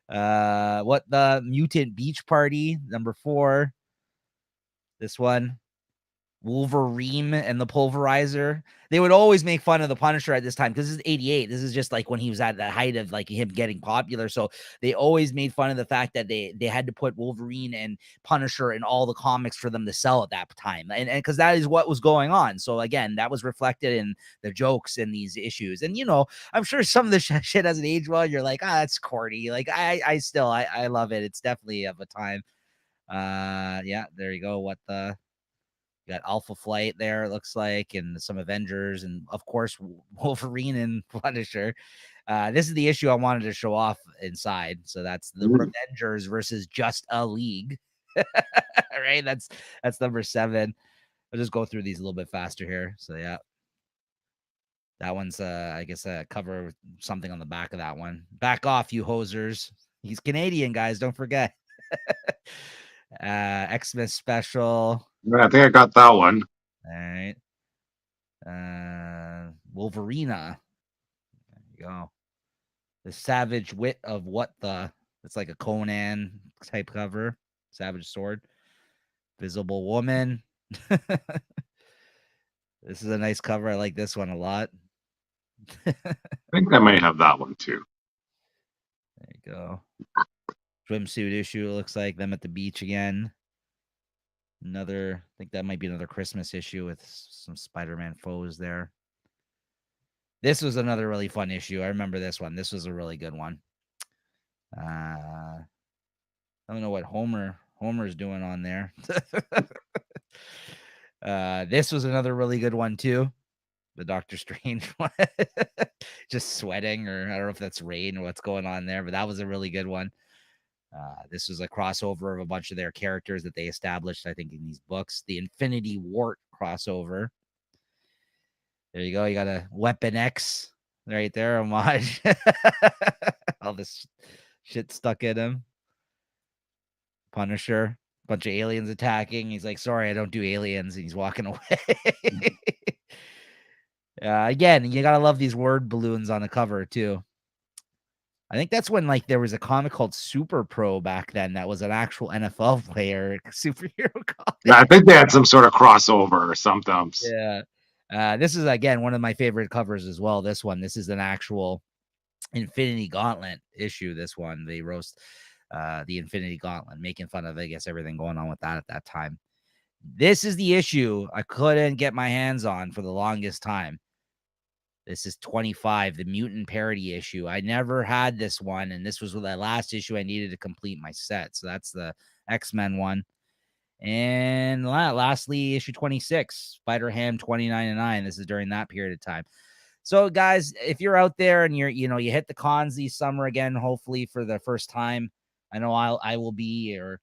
What the Mutant Beach Party, number four. This one, Wolverine and the Pulverizer. They would always make fun of the Punisher at this time because this is 88. This is just like when he was at the height of like him getting popular. So they always made fun of the fact that they had to put Wolverine and Punisher in all the comics for them to sell at that time. And because that is what was going on. So again, that was reflected in the jokes in these issues. And, you know, I'm sure some of the shit as an age well, you're like, that's corny. Like I still love it. It's definitely of a time. Yeah, there you go. What the, got Alpha Flight there, it looks like, and some Avengers, and of course Wolverine and Punisher. This is the issue I wanted to show off inside. So that's the Revengers versus Just a League. Right, that's number 7. I'll just go through these a little bit faster here. So yeah, that one's I guess cover something on the back of that one. Back off, you hosers. He's Canadian, guys, don't forget. Xmas special. I think I got that one. All right. Wolverina. There you go. The Savage Wit of What the. It's like a Conan type cover. Savage Sword. Visible Woman. This is a nice cover. I like this one a lot. I think I might have that one too. There you go. Swimsuit issue. It looks like them at the beach again. Another, I think that might be another Christmas issue with some Spider-Man foes there. This was another really fun issue. I remember this one. This was a really good one. I don't know what Homer's doing on there. This was another really good one too. The Doctor Strange one. Just sweating, or I don't know if that's rain or what's going on there, but that was a really good one. This was a crossover of a bunch of their characters that they established, I think, in these books. The Infinity Wart crossover. There you go. You got a Weapon X right there, homage. All this shit stuck in him. Punisher, bunch of aliens attacking. He's like, sorry, I don't do aliens. And he's walking away. Again, you got to love these word balloons on the cover, too. I think that's when like there was a comic called Super Pro back then that was an actual NFL player superhero comic. Yeah, I think they had some sort of crossover or something. Yeah. This is again one of my favorite covers as well. This one. This is an actual Infinity Gauntlet issue. This one. They roast the Infinity Gauntlet, making fun of, I guess, everything going on with that at that time. This is the issue I couldn't get my hands on for the longest time. This is 25, the Mutant Parody issue. I never had this one, and this was the last issue I needed to complete my set. So that's the X-Men one. And lastly, issue 26, Spider-Ham 29.9. This is during that period of time. So, guys, if you're out there and you hit the cons this summer again, hopefully for the first time, I know I will be, or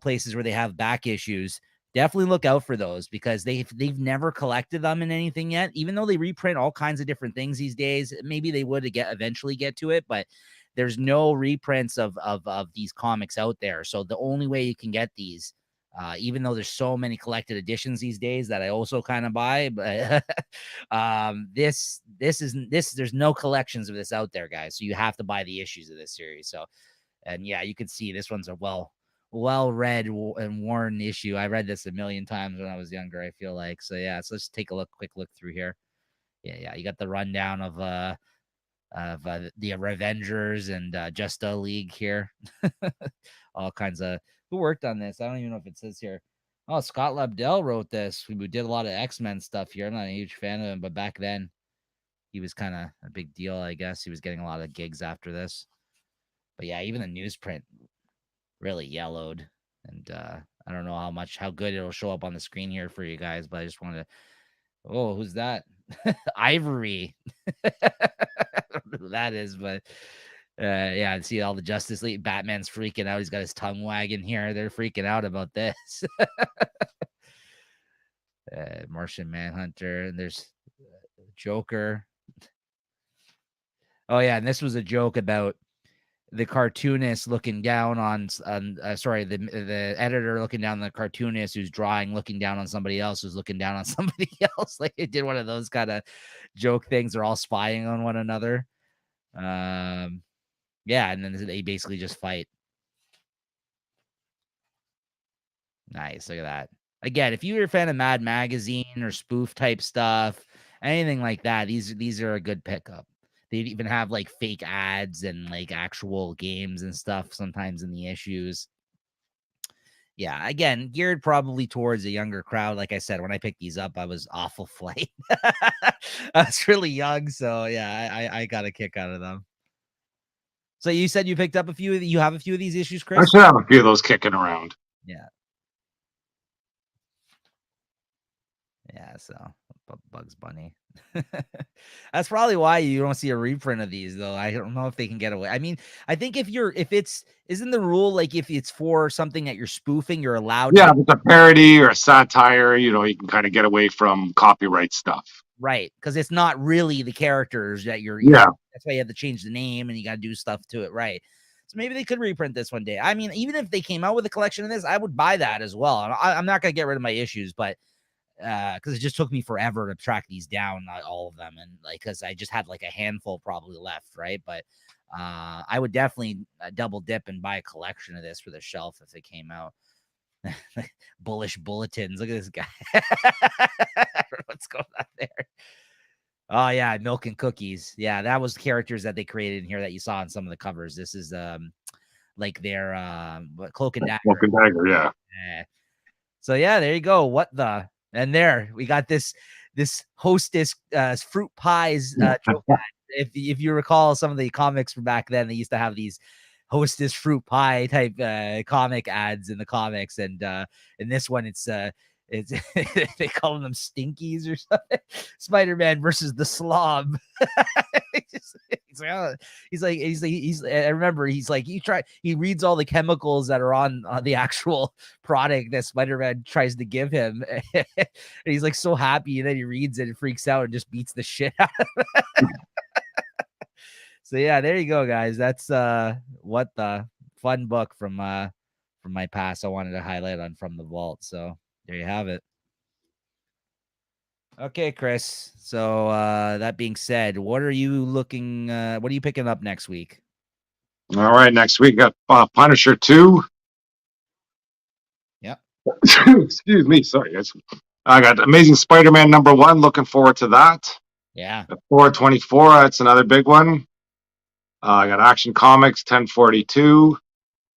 places where they have back issues, definitely look out for those, because they've never collected them in anything yet. Even though they reprint all kinds of different things these days, maybe they would eventually get to it, but there's no reprints of these comics out there. So the only way you can get these, even though there's so many collected editions these days that I also kind of buy, but there's no collections of this out there, guys. So you have to buy the issues of this series. So, and yeah, you can see this one's a well-read and worn issue. I read this a million times when I was younger, I feel like. So yeah, so let's take a quick look through here. Yeah, you got the rundown of the Revengers and Justice League here. All kinds of who worked on this. I don't even know if it says here. Oh, Scott Lobdell wrote this. We did a lot of X-Men stuff here. I'm not a huge fan of him, but back then he was kind of a big deal, I guess. He was getting a lot of gigs after this. But yeah, even the newsprint really yellowed, and I don't know how good it'll show up on the screen here for you guys, but I just wanted to. Oh, who's that? Ivory. I don't know who that is, but yeah, I see all the Justice League. Batman's freaking out. He's got his tongue wagging here. They're freaking out about this. Martian Manhunter, and there's Joker. Oh yeah, and this was a joke about the cartoonist looking down on the editor looking down on the cartoonist who's drawing, looking down on somebody else who's looking down on somebody else. Like, it did one of those kind of joke things. They're all spying on one another. Yeah, and then they basically just fight. Nice. Look at that. Again, if you're a fan of Mad Magazine or spoof type stuff, anything like that, these are a good pickup. They even have like fake ads and like actual games and stuff sometimes in the issues. Yeah, again, geared probably towards a younger crowd. Like I said, when I picked these up, I was awful flight. I was really young, so yeah, I got a kick out of them. So you said you picked up a few. You have a few of these issues, Chris? I should have a few of those kicking around. Yeah. Yeah, so Bugs Bunny. That's probably why you don't see a reprint of these, though. I don't know if they can get away. I mean, I think isn't the rule like if it's for something that you're spoofing, you're allowed to. If it's a parody or a satire, you can kind of get away from copyright stuff. Right, because it's not really the characters that you're. That's why you have to change the name and you got to do stuff to it, right? So maybe they could reprint this one day. I mean, even if they came out with a collection of this, I would buy that as well. I'm not gonna get rid of my issues, but because it just took me forever to track these down, all of them, and like because I just had like a handful probably left, right? But I would definitely double dip and buy a collection of this for the shelf if it came out. Bullish bulletins. Look at this guy. I don't know what's going on there. Oh yeah, Milk and Cookies. Yeah, that was characters that they created in here that you saw on some of the covers. This is like their Cloak and Dagger. Cloak and Dagger, yeah. So yeah, there you go. What the. And there we got this Hostess fruit pies joke. If you recall some of the comics from back then, they used to have these Hostess fruit pie type comic ads in the comics, and in this one it's they call them Stinkies or something. Spider-Man versus the Slob. I remember he's like he reads all the chemicals that are on the actual product that Spider-Man tries to give him, and he's like so happy, and then he reads it and freaks out and just beats the shit out of it. So yeah, there you go, guys. That's what the fun book from my past I wanted to highlight on From the Vault. So there you have it. Okay, Chris. So that being said, what are you picking up next week? All right, next week got Punisher 2. Yep. Excuse me, sorry. I got Amazing Spider-Man #1. Looking forward to that. Yeah. 424. That's another big one. I got Action Comics 1042.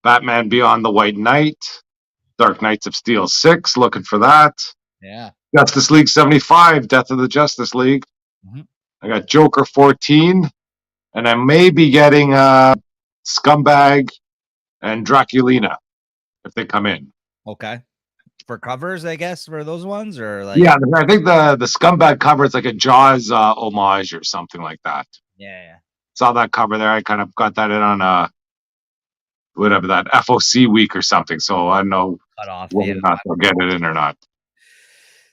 Batman Beyond the White Knight. Dark Knights of Steel 6. Looking for that. Yeah. Justice League 75. Death of the Justice League. Mm-hmm. I got Joker 14. And I may be getting Scumbag and Draculina if they come in. Okay. For covers, I guess, for those ones, or like, Yeah, I think the scumbag cover is like a Jaws homage or something like that. yeah. Saw that cover there. I kind of got that in on whatever that FOC week or something. So I don't know Cut off. whether Yeah. or not they'll get it in or not.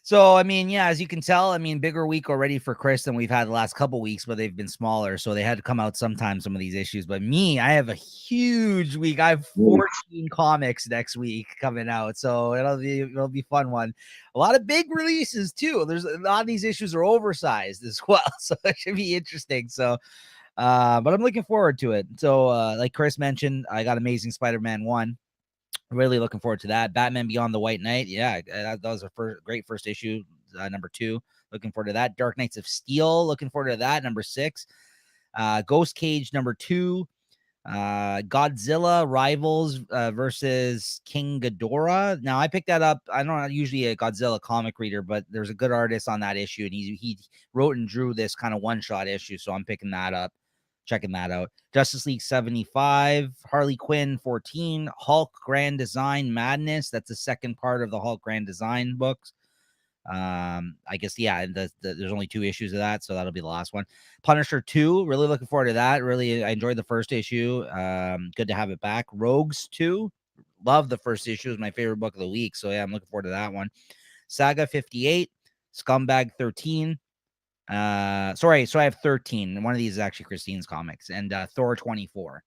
So, I mean, yeah, as you can tell, I mean, bigger week already for Chris than we've had the last couple weeks, but they've been smaller. So they had to come out sometime, some of these issues. But me, I have a huge week. I have 14 comics next week coming out. So it'll be fun one. A lot of big releases too. There's a lot of these issues are oversized as well. So it should be interesting. So but I'm looking forward to it. So like Chris mentioned, I got Amazing Spider-Man 1. Really looking forward to that. Batman Beyond the White Knight. Yeah, that was a great first issue. Number 2. Looking forward to that. Dark Knights of Steel. Looking forward to that. Number 6. Ghost Cage number 2. Godzilla Rivals versus King Ghidorah. Now I picked that up. I'm not usually a Godzilla comic reader, but there's a good artist on that issue, and he wrote and drew this kind of one-shot issue, so I'm picking that up. Checking that out. Justice League 75, Harley Quinn 14, Hulk Grand Design Madness. That's the second part of the Hulk Grand Design books. I guess, yeah, there's only 2 issues of that, so that'll be the last one. Punisher 2, really looking forward to that. Really, I enjoyed the first issue. Good to have it back. Rogues 2, love the first issue. It was my favorite book of the week, so yeah, I'm looking forward to that one. Saga 58, Scumbag 13. Sorry, so I have 13. One of these is actually Christine's comics, and Thor 24,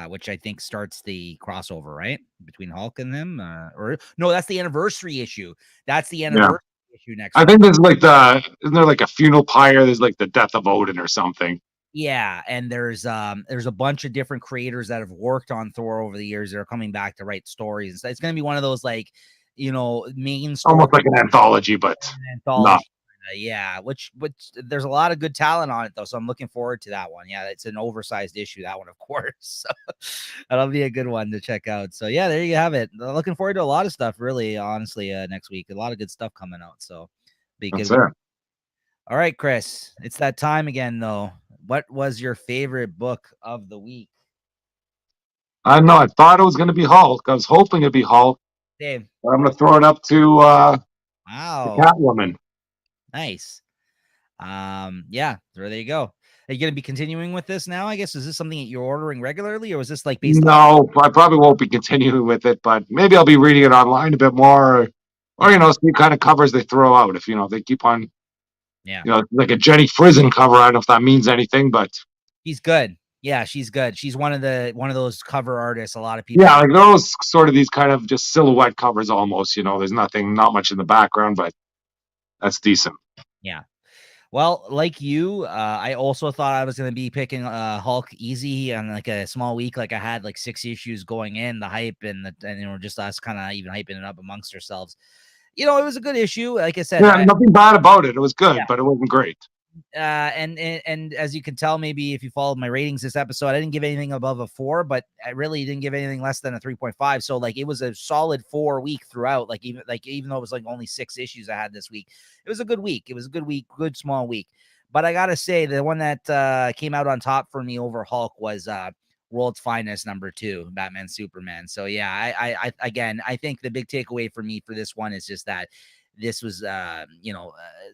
which I think starts the crossover, right? Between Hulk and them. Or no, that's the anniversary issue. That's the anniversary issue next I week. think there's like isn't there like a funeral pyre? There's like the death of Odin or something. Yeah, and there's a bunch of different creators that have worked on Thor over the years that are coming back to write stories. So it's gonna be one of those like, main story Almost like an anthology, but not. anthology. Yeah, which there's a lot of good talent on it though, so I'm looking forward to that one. Yeah, it's an oversized issue, that one, of course. So that'll be a good one to check out. So yeah, there you have it. Looking forward to a lot of stuff, really, honestly, next week. A lot of good stuff coming out. So be a good That's week. it. All right, Chris, it's that time again though. What was your favorite book of the week? I know. I thought it was going to be Hulk. I was hoping it'd be Hulk. Dave. I'm going to throw it up to the Wow. Catwoman. Nice. Yeah, there you go. Are you going to be continuing with this now? I guess, is this something that you're ordering regularly, or was this like based on? No, I probably won't be continuing with it, but maybe I'll be reading it online a bit more, or see kind of covers they throw out. If they keep on, like a Jenny Frison cover. I don't know if that means anything, but She's good. Yeah, she's good. She's one of those cover artists. A lot of people. yeah, like those sort of these kind of just silhouette covers almost. There's not much in the background, but that's decent. Yeah. Well, like you, I also thought I was going to be picking Hulk easy on like a small week. Like I had like 6 issues going in, the hype and just us kind of even hyping it up amongst ourselves. It was a good issue. Like I said, nothing bad about it. It was good, but it wasn't great. And as you can tell, maybe if you followed my ratings this episode, I didn't give anything above a 4, but I really didn't give anything less than a 3.5. So like it was a solid 4 week throughout. Even though it was like only 6 issues I had this week, it was a good week. It was a good week, good small week. But I gotta say, the one that came out on top for me over Hulk was World's Finest number 2, Batman Superman. So yeah, I think the big takeaway for me for this one is just that this was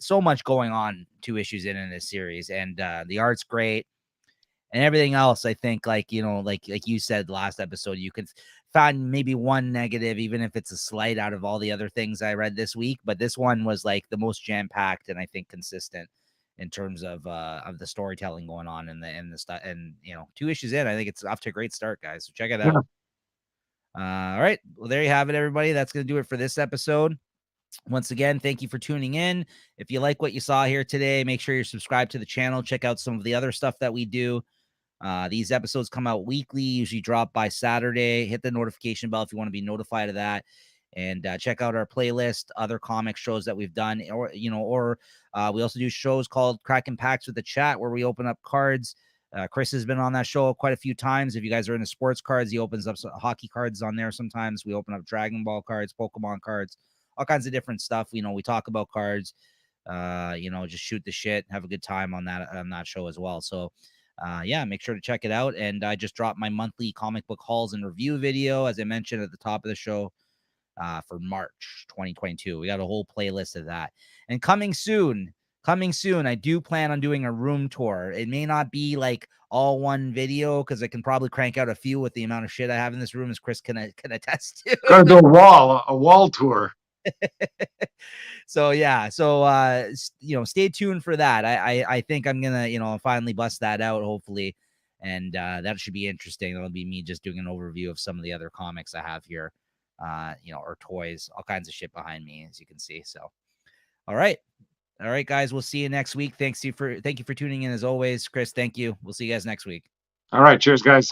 so much going on 2 issues in this series, and the art's great and everything else. I think like you said last episode, you could find maybe one negative, even if it's a slight, out of all the other things I read this week, but this one was like the most jam-packed and I think consistent in terms of the storytelling going on in the stuff. And 2 issues in, I think it's off to a great start, guys, so check it out. All right, well, there you have it, everybody. That's gonna do it for this episode. Once again, thank you for tuning in. If you like what you saw here today, make sure you're subscribed to the channel. Check out some of the other stuff that we do. These episodes come out weekly, usually drop by Saturday. Hit the notification bell if you want to be notified of that. And check out our playlist, other comic shows that we've done, or we also do shows called Cracking Packs with the Chat, where we open up cards. Chris has been on that show quite a few times. If you guys are into sports cards, he opens up some hockey cards on there sometimes. We open up Dragon Ball cards, Pokemon cards, all kinds of different stuff. We talk about cards, just shoot the shit, have a good time on that show as well. So yeah, make sure to check it out. And I just dropped my monthly comic book hauls and review video, as I mentioned at the top of the show. for March 2022. We got a whole playlist of that. And coming soon, I do plan on doing a room tour. It may not be like all one video because I can probably crank out a few with the amount of shit I have in this room, as Chris can attest to. Gotta do a wall tour. So yeah, so stay tuned for that. I think I'm gonna finally bust that out, hopefully, and that should be interesting. That'll be me just doing an overview of some of the other comics I have here, or toys, all kinds of shit behind me, as you can see. So all right, guys, we'll see you next week. Thank you for tuning in, as always. Chris, thank you. We'll see you guys next week. All right, cheers, guys.